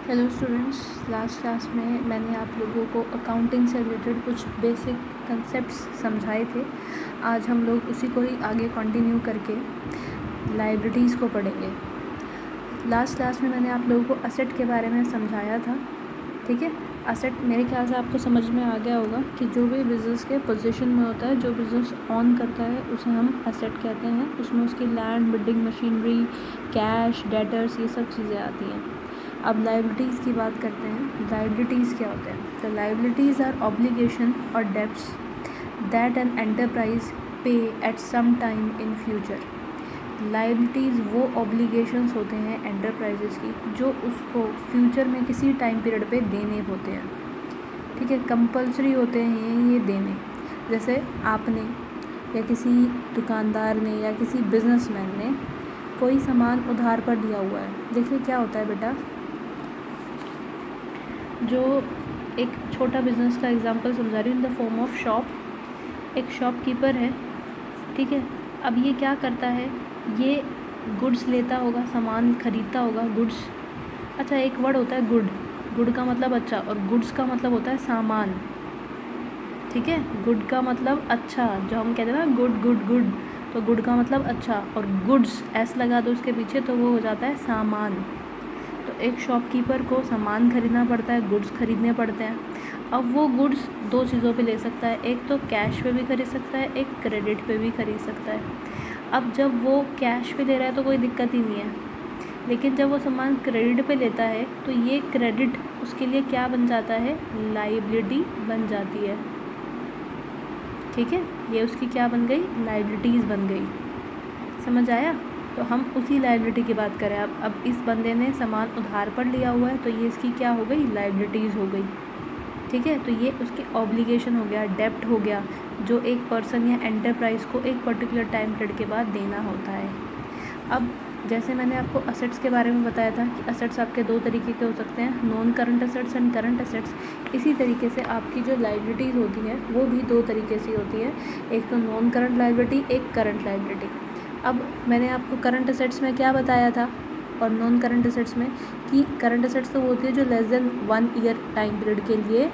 Hello students, last class में मैंने आप लोगों को अकाउंटिंग से रिलेटेड कुछ बेसिक कंसेप्ट्स समझाए थे। आज हम लोग उसी को ही आगे कंटिन्यू करके लायबिलिटीज़ को पढ़ेंगे। लास्ट क्लास में मैंने आप लोगों को असेट के बारे में समझाया था, ठीक है। असेट मेरे ख्याल से आपको समझ में आ गया होगा कि जो भी बिज़नेस के पोजीशन में होता है, जो बिज़नेस ऑन करता है, उसे हम असेट कहते हैं। उसमें उसकी land, building, machinery, cash, debtors, ये सब चीज़ें आती हैं। अब लायबिलिटीज़ की बात करते हैं। लायबिलिटीज़ क्या होते हैं? तो लायबिलिटीज़ आर ऑब्लिगेशन और debts that an enterprise pay at some time in future. Liabilities वो ऑब्लिगेशंस होते हैं एंटरप्राइजेज़ की जो उसको फ्यूचर में किसी टाइम पीरियड पे देने होते हैं, ठीक है। कंपल्सरी होते हैं ये देने। जैसे आपने या किसी दुकानदार ने या किसी बिजनेसमैन ने कोई सामान उधार पर लिया हुआ है। देखिए क्या होता है बेटा, जो एक छोटा बिजनेस का एग्जांपल समझा रही हूँ, इन द फॉर्म ऑफ शॉप। एक शॉपकीपर है, ठीक है। अब ये क्या करता है, ये गुड्स लेता होगा, सामान खरीदता होगा, गुड्स। अच्छा, एक वर्ड होता है गुड। गुड का मतलब अच्छा और गुड्स का मतलब होता है सामान, ठीक है। गुड का मतलब अच्छा, जो हम कहते हैं ना गुड गुड गुड, तो गुड का मतलब अच्छा, और गुड्स एस लगा दो उसके पीछे तो वो हो जाता है सामान। तो एक शॉपकीपर को सामान खरीदना पड़ता है, गुड्स खरीदने पड़ते हैं। अब वो गुड्स दो चीज़ों पे ले सकता है, एक तो कैश पे भी खरीद सकता है, एक क्रेडिट पे भी खरीद सकता है। अब जब वो कैश पे ले रहा है तो कोई दिक्कत ही नहीं है, लेकिन जब वो सामान क्रेडिट पे लेता है तो ये क्रेडिट उसके लिए क्या बन जाता है, लायबिलिटी बन जाती है, ठीक है। ये उसकी क्या बन गई, लायबिलिटीज़ बन गई। समझ आया? तो हम उसी लायबिलिटी की बात करें। अब इस बंदे ने सामान उधार पर लिया हुआ है तो ये इसकी क्या हो गई, लायबिलिटीज़ हो गई, ठीक है। तो ये उसकी ऑब्लिगेशन हो गया, डेब्ट हो गया, जो एक पर्सन या एंटरप्राइज को एक पर्टिकुलर टाइम पीरियड के बाद देना होता है। अब जैसे मैंने आपको असेट्स के बारे में बताया था कि असेट्स आपके दो तरीके के हो सकते हैं, non current assets and current assets. इसी तरीके से आपकी जो लायबिलिटीज़ होती है वो भी दो तरीके से होती है, एक तो नॉन करंट लायबिलिटी, एक करंट लायबिलिटी। अब मैंने आपको करंट असेट्स में क्या बताया था और नॉन करंट असेट्स में, कि करंट असेट्स तो वो होती है जो less than 1 year time period के लिए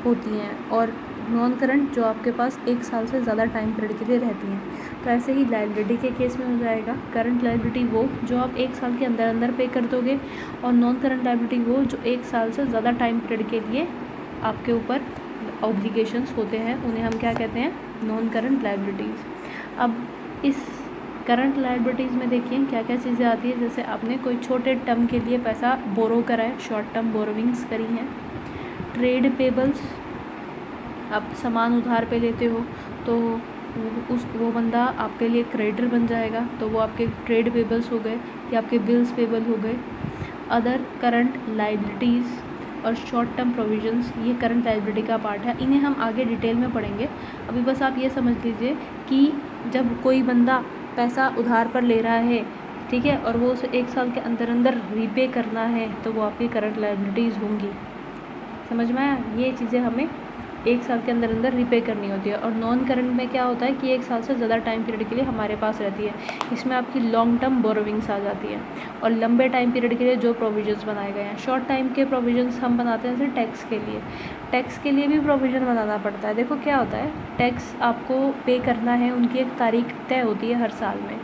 होती हैं, और नॉन करंट जो आपके पास 1 साल से ज़्यादा टाइम पीरियड के लिए रहती हैं। तो ऐसे ही लायबिलिटी के केस में हो जाएगा, करंट लायबिलिटी वो जो आप 1 साल के अंदर अंदर पे कर दोगे, और नॉन करंट लायबिलिटी वो जो 1 साल से ज़्यादा टाइम पीरियड के लिए आपके ऊपर ऑब्लिगेशंस होते हैं, उन्हें हम क्या कहते हैं, नॉन करंट लायबिलिटीज़। अब इस करंट लायबिलिटीज़ में देखिए क्या क्या चीज़ें आती है। जैसे आपने कोई छोटे टर्म के लिए पैसा बोरो करा है, शॉर्ट टर्म बोरोविंग्स करी हैं। ट्रेड पेबल्स, आप सामान उधार पे लेते हो तो वो बंदा आपके लिए क्रेडिटर बन जाएगा, तो वो आपके ट्रेड पेबल्स हो गए या आपके बिल्स पेबल हो गए। अदर करंट लायबिलिटीज़ और शॉर्ट टर्म प्रोविजंस, ये करंट लायबिलिटी का पार्ट है, इन्हें हम आगे डिटेल में पढ़ेंगे। अभी बस आप ये समझ लीजिए कि जब कोई बंदा पैसा उधार पर ले रहा है, ठीक है, और वो उसे 1 साल के अंदर अंदर रीपे करना है, तो वो आपकी करंट लायबिलिटीज़ होंगी। समझ में आया? ये चीज़ें हमें 1 साल के अंदर अंदर रीपे करनी होती है। और नॉन करंट में क्या होता है कि 1 साल से ज़्यादा टाइम पीरियड के लिए हमारे पास रहती है, इसमें आपकी लॉन्ग टर्म बोरोविंग्स आ जाती है, और लंबे टाइम पीरियड के लिए जो प्रोविजंस बनाए गए हैं। शॉर्ट टाइम के प्रोविजंस हम बनाते हैं, जैसे टैक्स के लिए, टैक्स के लिए भी प्रोविज़न बनाना पड़ता है। देखो क्या होता है, टैक्स आपको पे करना है, उनकी एक तारीख तय होती है हर साल में।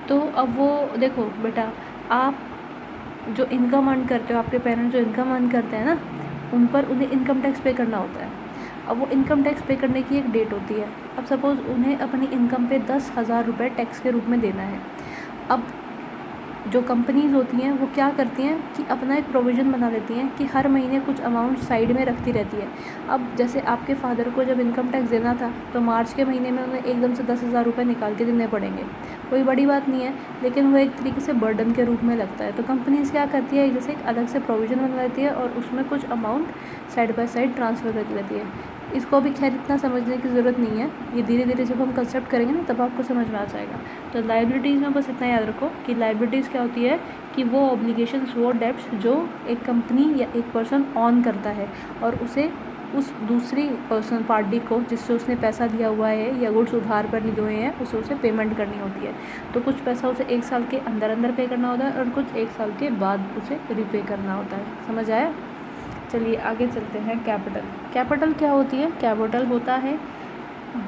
तो अब वो देखो बेटा, आप जो इनकम अर्न करते हो, आपके पेरेंट्स जो इनकम अर्न करते हैं ना, उन पर उन्हें इनकम टैक्स पे करना होता है। अब वो इनकम टैक्स पे करने की एक डेट होती है। अब सपोज़ उन्हें अपनी इनकम पे 10,000 रुपये टैक्स के रूप में देना है। अब जो कंपनीज़ होती हैं वो क्या करती हैं कि अपना एक प्रोविज़न बना लेती हैं कि हर महीने कुछ अमाउंट साइड में रखती रहती है। अब जैसे आपके फादर को जब इनकम टैक्स देना था तो मार्च के महीने में उन्हें एकदम से 10,000 रुपये निकाल के देने पड़ेंगे। कोई बड़ी बात नहीं है, लेकिन वो एक तरीके से बर्डन के रूप में लगता है। तो कंपनीज़ क्या करती है, जैसे एक अलग से प्रोविज़न बना लेती है और उसमें कुछ amount side by side transfer कर लेती है। इसको अभी खैर इतना समझने की ज़रूरत नहीं है, ये धीरे धीरे जब हम कंसेप्ट करेंगे ना तब आपको समझ में आ जाएगा। तो लायबिलिटीज़ में बस इतना याद रखो कि लायबिलिटीज़ क्या होती है कि वो ऑब्लिगेशंस, वो डेब्ट्स जो एक कंपनी या एक पर्सन ऑन करता है और उसे उस दूसरी पर्सन पार्टी को जिससे उसने पैसा लिया हुआ है या गुड्स उधार पर लिए हुए हैं उसे पेमेंट करनी होती है। तो कुछ पैसा उसे 1 साल के अंदर अंदर पे करना होता है और कुछ 1 साल के बाद उसे रिपे करना होता है। समझ आया? चलिए आगे चलते हैं। कैपिटल क्या होती है? कैपिटल होता है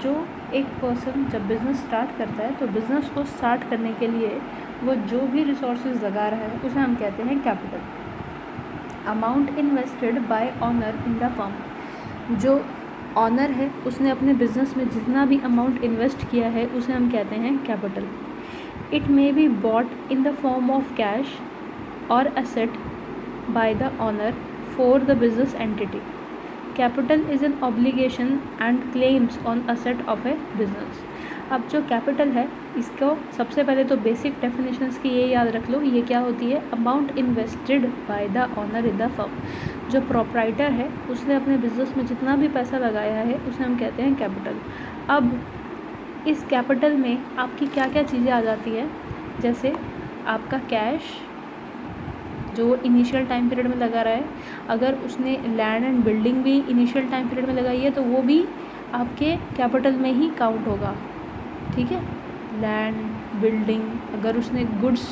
जो एक पर्सन जब बिज़नेस स्टार्ट करता है तो बिज़नेस को स्टार्ट करने के लिए वो जो भी रिसोर्सेज लगा रहा है उसे हम कहते हैं capital. Amount invested bye honour in the firm, जो ऑनर है उसने अपने बिजनेस में जितना भी अमाउंट इन्वेस्ट किया है उसे हम कहते हैं capital. It may be bought in the form of cash और asset by the owner for the business entity. Capital is an obligation and claims on asset of a business. अब जो capital है इसको सबसे पहले तो बेसिक डेफिनेशंस की ये याद रख लो, ये क्या होती है? Amount invested by the owner in the firm. जो प्रोप्राइटर है उसने अपने बिजनेस में जितना भी पैसा लगाया है उसे हम कहते हैं कैपिटल। अब इस कैपिटल में आपकी क्या क्या चीज़ें आ जाती है? जैसे आपका कैश जो वो इनिशियल टाइम पीरियड में लगा रहा है, अगर उसने लैंड एंड बिल्डिंग भी इनिशियल टाइम पीरियड में लगाई है तो वो भी आपके कैपिटल में ही काउंट होगा। ठीक है, लैंड बिल्डिंग, अगर उसने गुड्स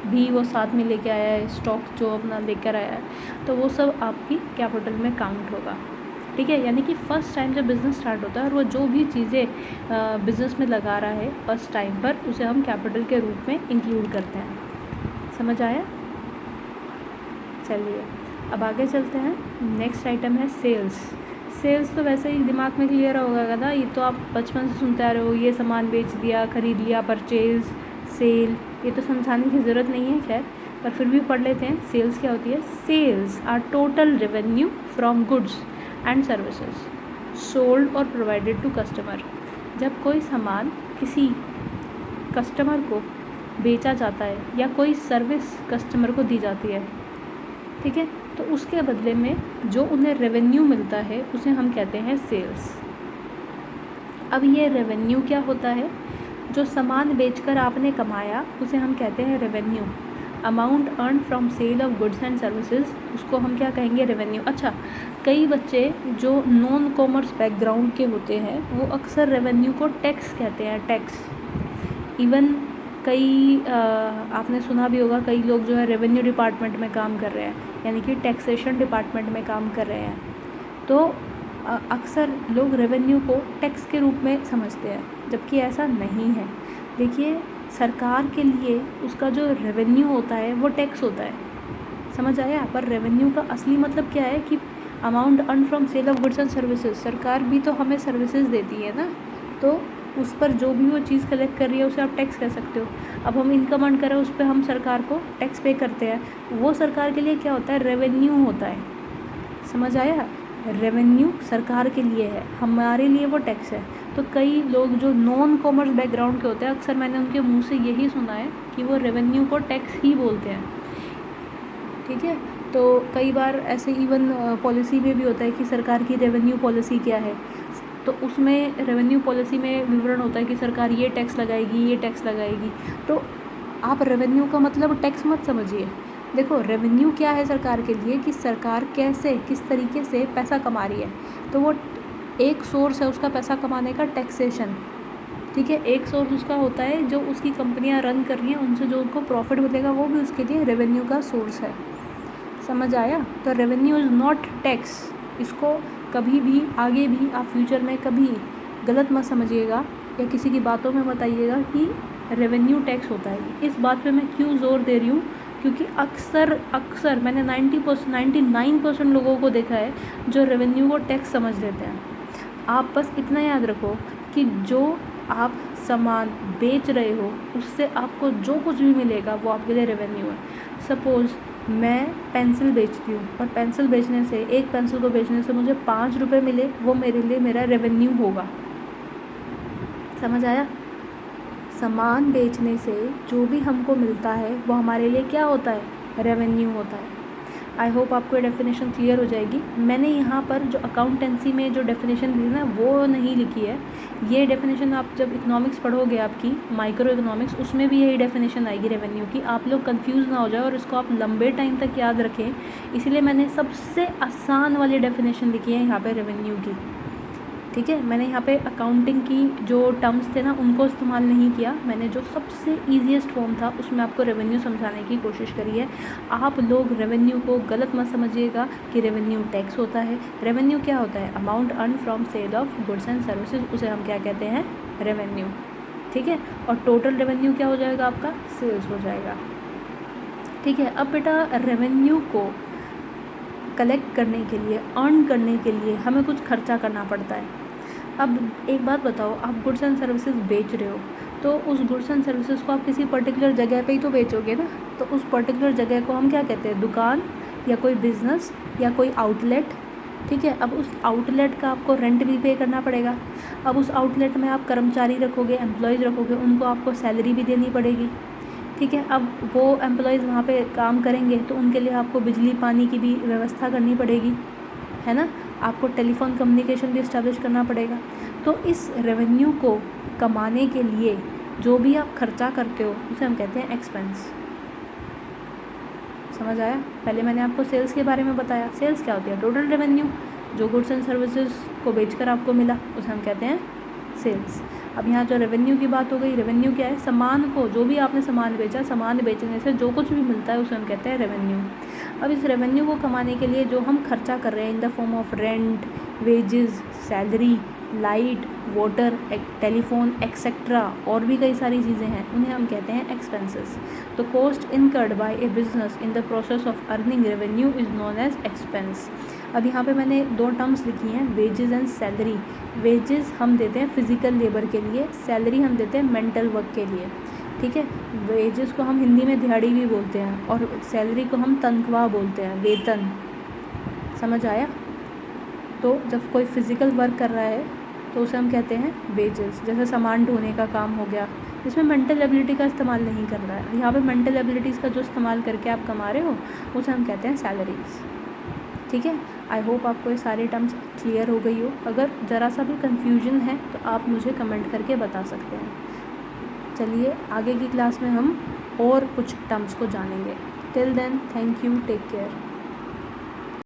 भी वो साथ में लेके आया है, स्टॉक जो अपना लेकर आया है, तो वो सब आपकी कैपिटल में काउंट होगा। ठीक है, यानी कि फ़र्स्ट टाइम जब बिज़नेस स्टार्ट होता है और वो जो भी चीज़ें बिज़नेस में लगा रहा है फर्स्ट टाइम पर उसे हम कैपिटल के रूप में इंक्लूड करते हैं। समझ आया? चलिए अब आगे चलते हैं। नेक्स्ट आइटम है सेल्स तो वैसे ही दिमाग में क्लियर होगा ना, ये तो आप बचपन से सुनते आ रहे हो, ये सामान बेच दिया, ख़रीद लिया, परचेज़, सेल, ये तो समझाने की ज़रूरत नहीं है खैर, पर फिर भी पढ़ लेते हैं। सेल्स क्या होती है? Sales are total revenue from goods and services sold और प्रोवाइडेड टू कस्टमर। जब कोई सामान किसी कस्टमर को बेचा जाता है या कोई सर्विस कस्टमर को दी जाती है, ठीक है, तो उसके बदले में जो उन्हें रेवेन्यू मिलता है उसे हम कहते हैं सेल्स। अब ये रेवेन्यू क्या होता है? जो सामान बेचकर आपने कमाया उसे हम कहते हैं revenue. Amount earn from sale of goods and services, उसको हम क्या कहेंगे? रेवेन्यू। अच्छा, कई बच्चे जो नॉन कॉमर्स बैकग्राउंड के होते हैं वो अक्सर रेवेन्यू को टैक्स कहते हैं, टैक्स। इवन कई आपने सुना भी होगा, कई लोग जो है रेवेन्यू डिपार्टमेंट में काम कर रहे हैं, यानी कि टैक्सेशन डिपार्टमेंट में काम कर रहे हैं। तो अक्सर लोग रेवेन्यू को टैक्स के रूप में समझते हैं, जबकि ऐसा नहीं है। देखिए, सरकार के लिए उसका जो रेवेन्यू होता है वो टैक्स होता है। समझ आया? पर रेवेन्यू का असली मतलब क्या है कि amount earn from sale of goods and services. सरकार भी तो हमें सर्विसेज देती है ना, तो उस पर जो भी वो चीज़ कलेक्ट कर रही है उसे आप टैक्स कह सकते हो। अब हम इनकम अर्न करें उस पर हम सरकार को टैक्स पे करते हैं, वो सरकार के लिए क्या होता है? रेवेन्यू होता है। समझ आया? रेवेन्यू सरकार के लिए है, हमारे लिए वो टैक्स है। तो कई लोग जो नॉन कॉमर्स बैकग्राउंड के होते हैं, अक्सर मैंने उनके मुंह से यही सुना है कि वो रेवेन्यू को टैक्स ही बोलते हैं। ठीक है, तो कई बार ऐसे इवन पॉलिसी में भी होता है कि सरकार की रेवेन्यू पॉलिसी क्या है, तो उसमें रेवेन्यू पॉलिसी में विवरण होता है कि सरकार ये टैक्स लगाएगी, ये टैक्स लगाएगी। तो आप रेवेन्यू का मतलब टैक्स मत समझिए। देखो, रेवेन्यू क्या है सरकार के लिए कि सरकार कैसे, किस तरीके से पैसा कमा रही है। तो वो एक सोर्स है उसका पैसा कमाने का, टैक्सेशन। ठीक है, एक सोर्स उसका होता है जो उसकी कंपनियां रन कर रही हैं, उनसे जो उनको प्रॉफिट मिलेगा वो भी उसके लिए रेवेन्यू का सोर्स है। समझ आया? तो रेवेन्यू इज़ नॉट टैक्स। इसको कभी भी आगे भी आप फ्यूचर में कभी गलत मत समझिएगा या किसी की बातों में मत आइएगा कि रेवेन्यू टैक्स होता है। इस बात पे मैं क्यों ज़ोर दे रही हूँ? क्योंकि अक्सर मैंने 99% लोगों को देखा है जो रेवेन्यू को टैक्स समझ लेते हैं। आप बस इतना याद रखो कि जो आप सामान बेच रहे हो उससे आपको जो कुछ भी मिलेगा वो आपके लिए रेवेन्यू है। सपोज़ मैं पेंसिल बेचती हूँ और पेंसिल बेचने से, एक पेंसिल को बेचने से मुझे 5 रुपये मिले, वो मेरे लिए मेरा रेवेन्यू होगा। समझ आया? सामान बेचने से जो भी हमको मिलता है वो हमारे लिए क्या होता है? रेवेन्यू होता है। आई होप आपको ये डेफिनेशन क्लियर हो जाएगी। मैंने यहाँ पर जो अकाउंटेंसी में जो डेफिनेशन दी ना वो नहीं लिखी है। ये डेफिनेशन आप जब इकोनॉमिक्स पढ़ोगे आपकी माइक्रो इकोनॉमिक्स, उसमें भी यही डेफिनेशन आएगी रेवेन्यू की। आप लोग कंफ्यूज ना हो जाए और इसको आप लंबे टाइम तक याद रखें, इसलिए मैंने सबसे आसान वाली डेफिनेशन लिखी है यहाँ पर रेवेन्यू की। ठीक है, मैंने यहाँ पे अकाउंटिंग की जो टर्म्स थे ना उनको इस्तेमाल नहीं किया, मैंने जो सबसे ईजीएस्ट फॉर्म था उसमें आपको रेवेन्यू समझाने की कोशिश करी है। आप लोग रेवेन्यू को गलत मत समझिएगा कि रेवेन्यू टैक्स होता है। रेवेन्यू क्या होता है? Amount earn from sale of goods and services, उसे हम क्या कहते हैं? रेवेन्यू। ठीक है, और टोटल रेवेन्यू क्या हो जाएगा आपका? सेल्स हो जाएगा। ठीक है, अब बेटा रेवेन्यू को कलेक्ट करने के लिए, अर्न करने के लिए हमें कुछ खर्चा करना पड़ता है। अब एक बात बताओ, आप गुड्स एंड सर्विसेज बेच रहे हो तो उस गुड्स एंड सर्विसेज को आप किसी पर्टिकुलर जगह पे ही तो बेचोगे ना, तो उस पर्टिकुलर जगह को हम क्या कहते हैं? दुकान या कोई बिज़नेस या कोई आउटलेट। ठीक है, अब उस आउटलेट का आपको रेंट भी पे करना पड़ेगा। अब उस आउटलेट में आप कर्मचारी रखोगे, एम्प्लॉयज़ रखोगे, उनको आपको सैलरी भी देनी पड़ेगी। ठीक है, अब वो एम्प्लॉयज़ वहाँ पे काम करेंगे तो उनके लिए आपको बिजली पानी की भी व्यवस्था करनी पड़ेगी, है ना। आपको टेलीफोन कम्युनिकेशन भी इस्टेब्लिश करना पड़ेगा। तो इस रेवेन्यू को कमाने के लिए जो भी आप खर्चा करते हो उसे हम कहते हैं एक्सपेंस। समझ आया? पहले मैंने आपको सेल्स के बारे में बताया। सेल्स क्या होती है? टोटल रेवेन्यू, जो गुड्स एंड सर्विसेज को बेचकर आपको मिला उसे हम कहते हैं सेल्स। अब यहाँ जो रेवेन्यू की बात हो गई, रेवेन्यू क्या है? सामान को, जो भी आपने सामान बेचा, सामान बेचने से जो कुछ भी मिलता है उसे हम कहते हैं रेवेन्यू। अब इस रेवेन्यू को कमाने के लिए जो हम खर्चा कर रहे हैं इन the form of rent, wages, salary, light, water, telephone etcetera, और भी कई सारी चीज़ें हैं, उन्हें हम कहते हैं एक्सपेंसेस। तो cost incurred by a business in the process of earning revenue is known as expense. अब यहाँ पे मैंने दो टर्म्स लिखी हैं, वेजेस एंड सैलरी। वेजेस हम देते हैं फिजिकल लेबर के लिए, सैलरी हम देते हैं मेंटल वर्क के लिए। ठीक है, वेजेस को हम हिंदी में दिहाड़ी भी बोलते हैं और सैलरी को हम तनख्वाह बोलते हैं, वेतन। समझ आया? तो जब कोई फिज़िकल वर्क कर रहा है तो उसे हम कहते हैं वेजेस। जैसे सामान ढोने का काम हो गया, जिसमें मेंटल एबिलिटी का इस्तेमाल नहीं कर रहा है, यहाँ पे मेंटल एबिलिटीज़ का जो इस्तेमाल करके आप कमा रहे हो उसे हम कहते हैं सैलरीज। ठीक है, आई होप आपको ये सारे टर्म्स क्लियर हो गई हो। अगर ज़रा सा भी कन्फ्यूजन है तो आप मुझे कमेंट करके बता सकते हैं। चलिए आगे की क्लास में हम और कुछ टर्म्स को जानेंगे। Till then, thank you, take care.